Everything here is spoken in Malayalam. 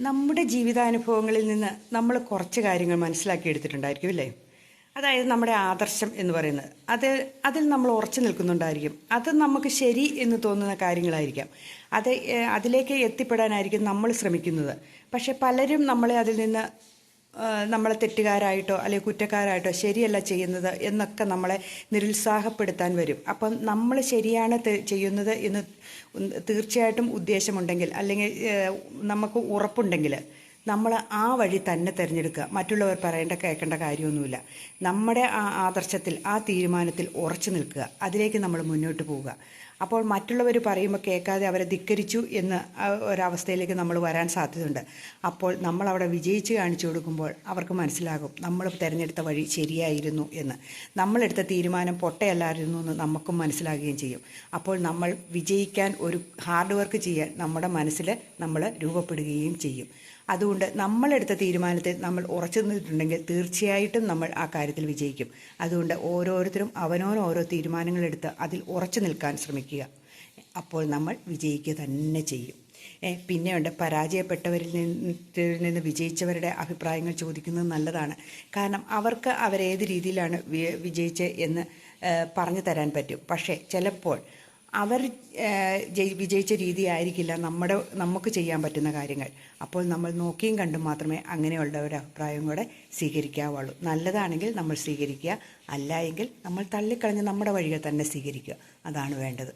നമ്മുടെ ജീവിതാനുഭവങ്ങളിൽ നിന്ന് നമ്മൾ കുറച്ച് കാര്യങ്ങൾ മനസ്സിലാക്കിയെടുത്തിട്ടുണ്ടായിരിക്കും അല്ലേ? അതായത് നമ്മുടെ ആദർശം എന്ന് പറയുന്നത് അതിൽ നമ്മൾ ഉറച്ചു നിൽക്കുന്നുണ്ടായിരിക്കും. അത് നമുക്ക് ശരി എന്ന് തോന്നുന്ന കാര്യങ്ങളായിരിക്കാം. അതിലേക്ക് എത്തിപ്പെടാനായിരിക്കും നമ്മൾ ശ്രമിക്കുന്നത്. പക്ഷെ പലരും നമ്മളെ അതിൽ നിന്ന് നമ്മളെ തെറ്റുകാരായിട്ടോ അല്ലെങ്കിൽ കുറ്റക്കാരായിട്ടോ ശരിയല്ല ചെയ്യുന്നത് എന്നൊക്കെ നമ്മളെ നിരുത്സാഹപ്പെടുത്താൻ വരും. അപ്പം നമ്മൾ ശരിയാണ് ചെയ്യുന്നത് എന്ന് തീർച്ചയായിട്ടും ഉദ്ദേശമുണ്ടെങ്കിൽ അല്ലെങ്കിൽ നമുക്ക് ഉറപ്പുണ്ടെങ്കിൽ നമ്മൾ ആ വഴി തന്നെ തിരഞ്ഞെടുക്കുക. മറ്റുള്ളവർ കേൾക്കേണ്ട കാര്യമൊന്നുമില്ല. നമ്മുടെ ആ ആദർശത്തിൽ, ആ തീരുമാനത്തിൽ ഉറച്ചു നിൽക്കുക. അതിലേക്ക് നമ്മൾ മുന്നോട്ട് പോവുക. അപ്പോൾ മറ്റുള്ളവർ പറയുമ്പോൾ കേൾക്കാതെ അവരെ ധിക്കരിച്ചു എന്ന ഒരവസ്ഥയിലേക്ക് നമ്മൾ വരാൻ സാധ്യതയുണ്ട്. അപ്പോൾ നമ്മളവിടെ വിജയിച്ച് കാണിച്ചു കൊടുക്കുമ്പോൾ അവർക്ക് മനസ്സിലാകും നമ്മൾ തിരഞ്ഞെടുത്ത വഴി ശരിയായിരുന്നു എന്ന്. നമ്മളെടുത്ത തീരുമാനം പൊട്ടയല്ലായിരുന്നു എന്ന് നമുക്കും മനസ്സിലാകുകയും ചെയ്യും. അപ്പോൾ നമ്മൾ വിജയിക്കാൻ ഒരു ഹാർഡ് വർക്ക് ചെയ്യാൻ നമ്മുടെ മനസ്സിൽ നമ്മൾ രൂപപ്പെടുകയും ചെയ്യും. അതുകൊണ്ട് നമ്മളെടുത്ത തീരുമാനത്തിൽ നമ്മൾ ഉറച്ചു നിന്നിട്ടുണ്ടെങ്കിൽ തീർച്ചയായിട്ടും നമ്മൾ ആ കാര്യത്തിൽ വിജയിക്കും. അതുകൊണ്ട് ഓരോരുത്തരും ഓരോ തീരുമാനങ്ങളെടുത്ത് അതിൽ ഉറച്ചു നിൽക്കാൻ ശ്രമിക്കുക. അപ്പോൾ നമ്മൾ വിജയിക്കുക തന്നെ ചെയ്യും. പിന്നെയുണ്ട്, പരാജയപ്പെട്ടവരിൽ നിന്ന് വിജയിച്ചവരുടെ അഭിപ്രായങ്ങൾ ചോദിക്കുന്നത് നല്ലതാണ്. കാരണം അവർക്ക് അവരേത് രീതിയിലാണ് വിജയിച്ചത് എന്ന് പറഞ്ഞു തരാൻ പറ്റും. പക്ഷേ ചിലപ്പോൾ അവർ വിജയിച്ച രീതി ആയിരിക്കില്ല നമുക്ക് ചെയ്യാൻ പറ്റുന്ന കാര്യങ്ങൾ. അപ്പോൾ നമ്മൾ നോക്കിയും കണ്ടും മാത്രമേ അങ്ങനെയുള്ള ഒരു അഭിപ്രായം കൂടെ സ്വീകരിക്കാവുള്ളൂ. നല്ലതാണെങ്കിൽ നമ്മൾ സ്വീകരിക്കുക, അല്ല എങ്കിൽ നമ്മൾ തള്ളിക്കളഞ്ഞ് നമ്മുടെ വഴികൾ തന്നെ സ്വീകരിക്കുക. അതാണ് വേണ്ടത്.